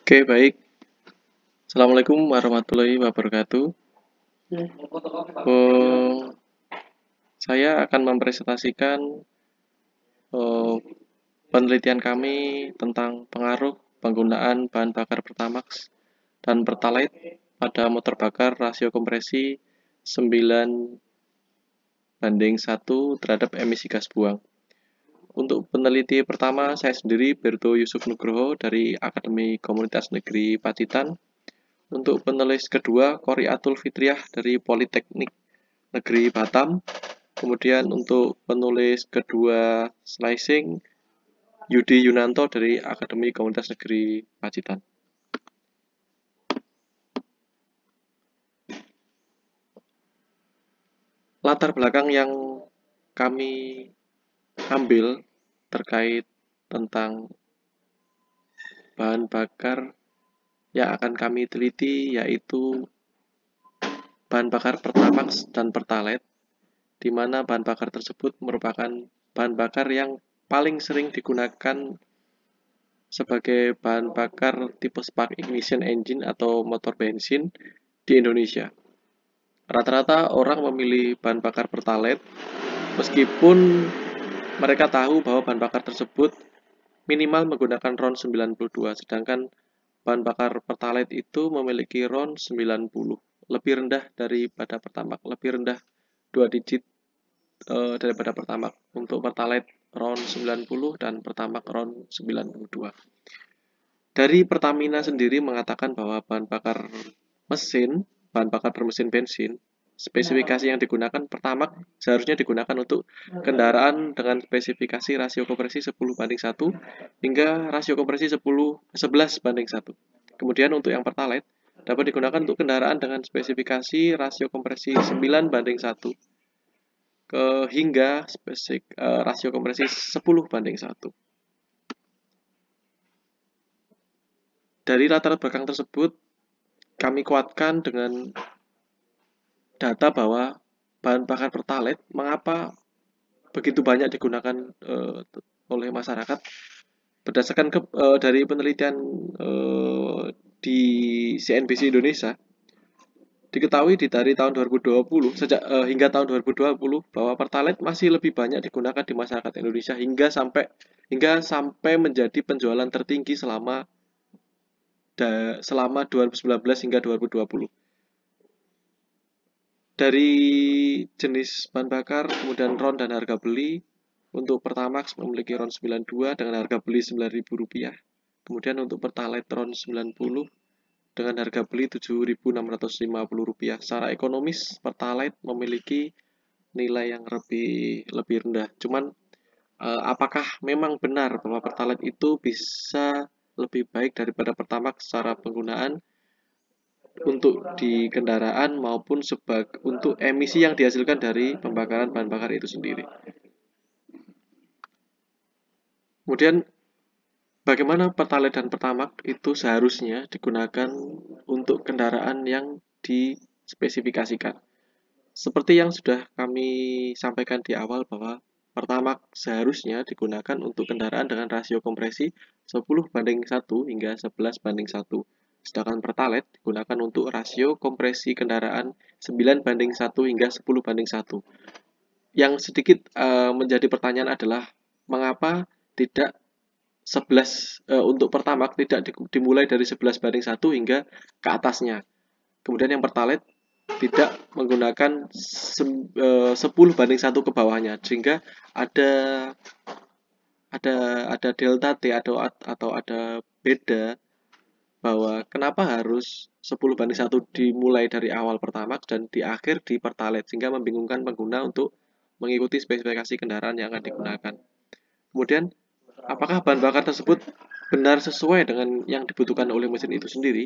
Oke, baik. Assalamualaikum warahmatullahi wabarakatuh. Eh, saya akan mempresentasikan eh, penelitian kami tentang pengaruh penggunaan bahan bakar Pertamax dan Pertalite pada motor bakar rasio kompresi 9:1 terhadap emisi gas buang. Untuk peneliti pertama, saya sendiri, Berto Yusuf Nugroho dari Akademi Komunitas Negeri Pacitan. Untuk penulis kedua, Kori Atul Fitriah dari Politeknik Negeri Batam. Kemudian untuk penulis kedua slicing, Yudi Yunanto dari Akademi Komunitas Negeri Pacitan. Latar belakang yang kami ambil terkait tentang bahan bakar yang akan kami teliti yaitu bahan bakar Pertamax dan Pertalite, di mana bahan bakar tersebut merupakan bahan bakar yang paling sering digunakan sebagai bahan bakar tipe spark ignition engine atau motor bensin di Indonesia. Rata-rata orang memilih bahan bakar Pertalite meskipun mereka tahu bahwa bahan bakar tersebut minimal menggunakan RON 92, sedangkan bahan bakar Pertalite itu memiliki RON 90, lebih rendah daripada Pertamax, lebih rendah 2 digit daripada Pertamax. Untuk Pertalite RON 90 dan Pertamax RON 92. Dari Pertamina sendiri mengatakan bahwa bahan bakar bermesin bensin, spesifikasi yang digunakan Pertamax seharusnya digunakan untuk kendaraan dengan spesifikasi rasio kompresi 10:1 hingga rasio kompresi 11:1. Kemudian untuk yang Pertalite dapat digunakan untuk kendaraan dengan spesifikasi rasio kompresi 9:1 hingga rasio kompresi 10:1. Dari latar belakang tersebut, kami kuatkan dengan data bahwa bahan bakar Pertalite mengapa begitu banyak digunakan oleh masyarakat. Berdasarkan dari penelitian di CNBC Indonesia, diketahui dari tahun 2020 hingga tahun 2020 bahwa Pertalite masih lebih banyak digunakan di masyarakat Indonesia hingga sampai menjadi penjualan tertinggi selama 2019 hingga 2020. Dari jenis bahan bakar, kemudian RON dan harga beli, untuk Pertamax memiliki RON 92 dengan harga beli Rp9.000. Kemudian untuk Pertalite RON 90 dengan harga beli Rp7.650. Secara ekonomis, Pertalite memiliki nilai yang lebih rendah. Cuman, apakah memang benar bahwa Pertalite itu bisa lebih baik daripada Pertamax secara penggunaan untuk di kendaraan maupun untuk emisi yang dihasilkan dari pembakaran bahan bakar itu sendiri. Kemudian bagaimana Pertalite dan Pertamax itu seharusnya digunakan untuk kendaraan yang dispesifikasikan. Seperti yang sudah kami sampaikan di awal bahwa Pertamax seharusnya digunakan untuk kendaraan dengan rasio kompresi 10:1 hingga 11:1. Sedangkan Pertalite digunakan untuk rasio kompresi kendaraan 9:1 hingga 10:1. Yang sedikit menjadi pertanyaan adalah mengapa tidak 11 untuk Pertamax tidak dimulai dari 11:1 hingga ke atasnya. Kemudian yang Pertalite tidak menggunakan 10:1 ke bawahnya, sehingga ada delta T atau ada beda bahwa kenapa harus 10:1 dimulai dari awal Pertamax dan di akhir di Pertalite, sehingga membingungkan pengguna untuk mengikuti spesifikasi kendaraan yang akan digunakan. Kemudian, apakah bahan bakar tersebut benar sesuai dengan yang dibutuhkan oleh mesin itu sendiri?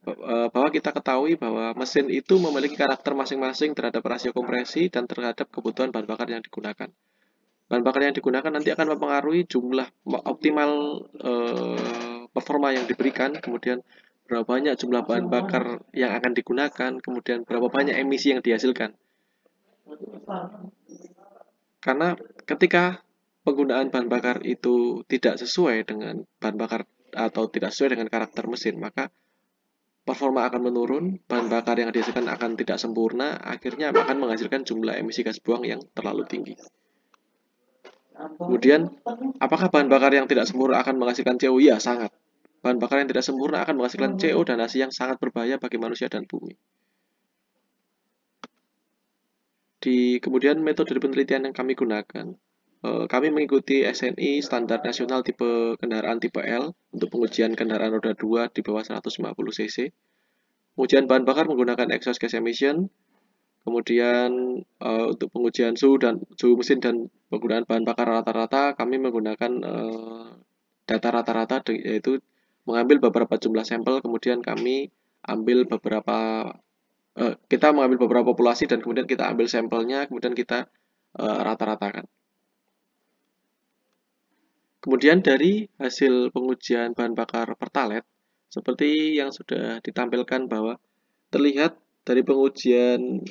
Bahwa kita ketahui bahwa mesin itu memiliki karakter masing-masing terhadap rasio kompresi dan terhadap kebutuhan bahan bakar yang digunakan. Bahan bakar yang digunakan nanti akan mempengaruhi jumlah optimal performa yang diberikan, kemudian berapa banyak jumlah bahan bakar yang akan digunakan, kemudian berapa banyak emisi yang dihasilkan. Karena ketika penggunaan bahan bakar itu tidak sesuai dengan bahan bakar atau tidak sesuai dengan karakter mesin, maka performa akan menurun, bahan bakar yang dihasilkan akan tidak sempurna, akhirnya akan menghasilkan jumlah emisi gas buang yang terlalu tinggi. Kemudian, apakah bahan bakar yang tidak sempurna akan menghasilkan CO? Ya, sangat. Bahan bakar yang tidak sempurna akan menghasilkan CO dan hasil yang sangat berbahaya bagi manusia dan bumi. Kemudian metode penelitian yang kami gunakan, kami mengikuti SNI standar nasional tipe kendaraan tipe L untuk pengujian kendaraan roda 2 di bawah 150 cc. Pengujian bahan bakar menggunakan exhaust gas emission. Kemudian untuk pengujian suhu mesin dan penggunaan bahan bakar rata-rata, kami menggunakan data rata-rata, yaitu mengambil beberapa jumlah sampel, kemudian kami ambil kita mengambil beberapa populasi dan kemudian kita ambil sampelnya, kemudian kita rata-ratakan. Kemudian dari hasil pengujian bahan bakar Pertalite, seperti yang sudah ditampilkan bahwa terlihat dari pengujian,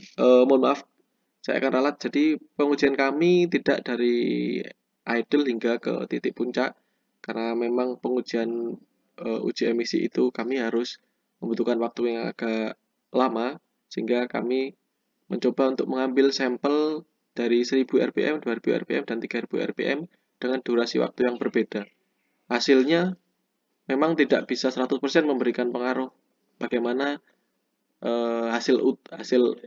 saya akan ralat, jadi pengujian kami tidak dari idle hingga ke titik puncak, karena memang pengujian uji emisi itu kami harus membutuhkan waktu yang agak lama, sehingga kami mencoba untuk mengambil sampel dari 1000 rpm, 2000 rpm, dan 3000 rpm dengan durasi waktu yang berbeda. Hasilnya memang tidak bisa 100% memberikan pengaruh bagaimana hasil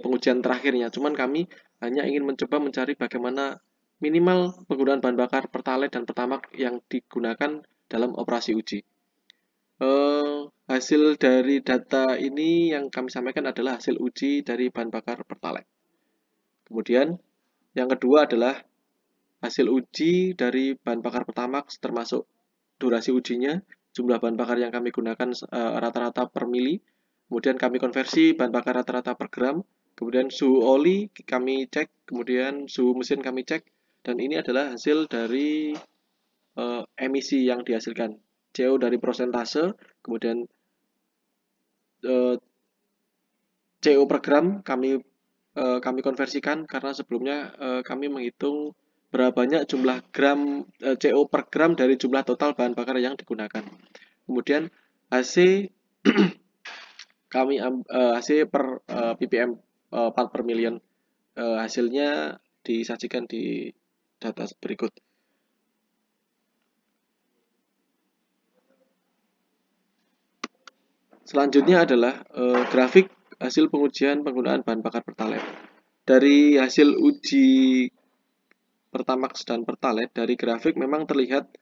pengujian terakhirnya. Cuman kami hanya ingin mencoba mencari bagaimana minimal penggunaan bahan bakar Pertalite dan Pertamax yang digunakan dalam operasi uji. Hasil dari data ini yang kami sampaikan adalah hasil uji dari bahan bakar Pertalite. Kemudian yang kedua adalah hasil uji dari bahan bakar Pertamax, termasuk durasi ujinya, jumlah bahan bakar yang kami gunakan rata-rata per mili, kemudian kami konversi bahan bakar rata-rata per gram, kemudian suhu oli kami cek, kemudian suhu mesin kami cek, dan ini adalah hasil dari emisi yang dihasilkan, CO dari prosentase, kemudian CO per gram kami konversikan, karena sebelumnya kami menghitung berapa banyak jumlah gram CO per gram dari jumlah total bahan bakar yang digunakan. Kemudian HC kami HC per ppm part per million, hasilnya disajikan di data berikut. Selanjutnya adalah grafik hasil pengujian penggunaan bahan bakar Pertalite. Dari hasil uji Pertamax dan Pertalite, dari grafik memang terlihat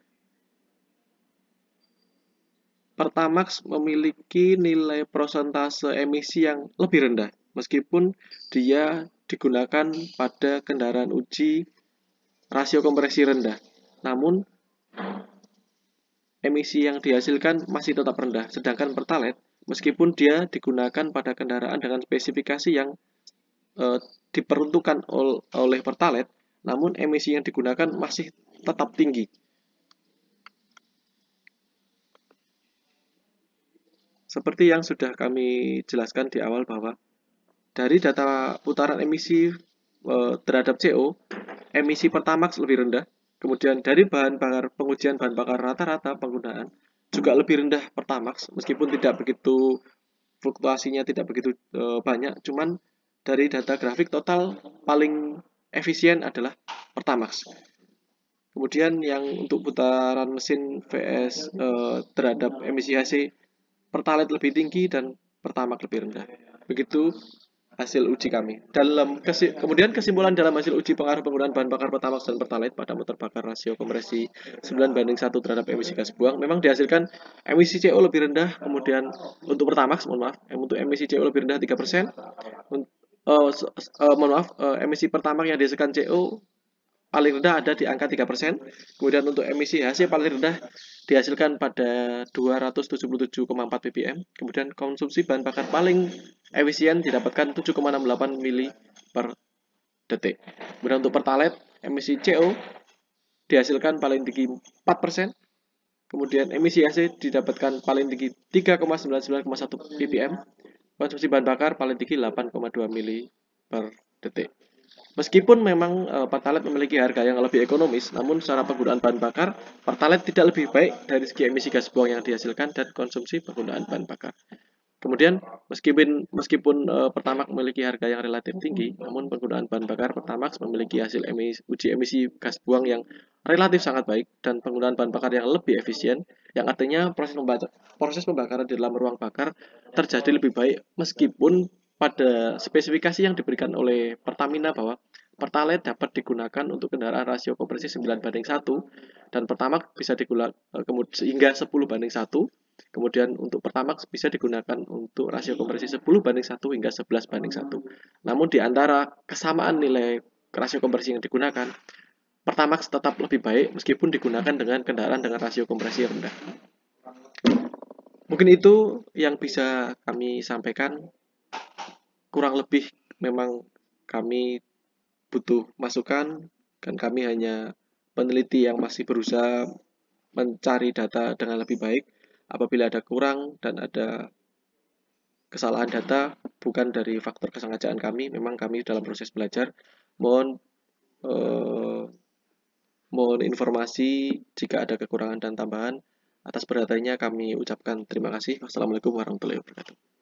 Pertamax memiliki nilai prosentase emisi yang lebih rendah, meskipun dia digunakan pada kendaraan uji rasio kompresi rendah. Namun, emisi yang dihasilkan masih tetap rendah, sedangkan Pertalite, meskipun dia digunakan pada kendaraan dengan spesifikasi yang diperuntukkan oleh Pertalite, namun emisi yang digunakan masih tetap tinggi. Seperti yang sudah kami jelaskan di awal bahwa dari data putaran emisi terhadap CO, emisi Pertamax lebih rendah. Kemudian dari pengujian bahan bakar rata-rata penggunaan juga lebih rendah Pertamax, meskipun tidak begitu fluktuasinya tidak begitu banyak, cuman dari data grafik total paling efisien adalah Pertamax. Kemudian yang untuk putaran mesin VS terhadap emisi HC, Pertalite lebih tinggi dan Pertamax lebih rendah. Begitu hasil uji kami. Kemudian kesimpulan dalam hasil uji pengaruh penggunaan bahan bakar Pertamax dan Pertalite pada motor bakar rasio kompresi 9:1 terhadap emisi gas buang, memang dihasilkan emisi CO lebih rendah. Kemudian untuk Pertamax, untuk emisi CO lebih rendah 3%. Emisi Pertamax yang dihasilkan CO paling rendah ada di angka 3%. Kemudian untuk emisi HC paling rendah dihasilkan pada 277,4 ppm. Kemudian konsumsi bahan bakar paling efisien didapatkan 7,68 mili per detik. Kemudian untuk Pertalite, emisi CO dihasilkan paling tinggi 4%. Kemudian emisi HC didapatkan paling tinggi 3,99,1 ppm. Konsumsi bahan bakar paling tinggi 8,2 mili per detik. Meskipun memang Pertalite memiliki harga yang lebih ekonomis, namun secara penggunaan bahan bakar, Pertalite tidak lebih baik dari segi emisi gas buang yang dihasilkan dan konsumsi penggunaan bahan bakar. Kemudian meskipun Pertamax memiliki harga yang relatif tinggi, namun penggunaan bahan bakar Pertamax memiliki hasil uji emisi gas buang yang relatif sangat baik dan penggunaan bahan bakar yang lebih efisien, yang artinya proses pembakaran di dalam ruang bakar terjadi lebih baik meskipun pada spesifikasi yang diberikan oleh Pertamina bahwa Pertalite dapat digunakan untuk kendaraan rasio kompresi 9:1 dan Pertamax bisa digunakan hingga 10:1. Kemudian untuk Pertamax bisa digunakan untuk rasio konversi 10:1 hingga 11:1. Namun di antara kesamaan nilai rasio konversi yang digunakan, Pertamax tetap lebih baik meskipun digunakan dengan kendaraan dengan rasio kompresi yang rendah. Mungkin itu yang bisa kami sampaikan. Kurang lebih memang kami butuh masukan dan kami hanya peneliti yang masih berusaha mencari data dengan lebih baik. Apabila ada kurang dan ada kesalahan data bukan dari faktor kesengajaan kami, memang kami dalam proses belajar. Mohon eh, mohon informasi jika ada kekurangan dan tambahan. Atas perhatiannya kami ucapkan terima kasih. Wassalamualaikum warahmatullahi wabarakatuh.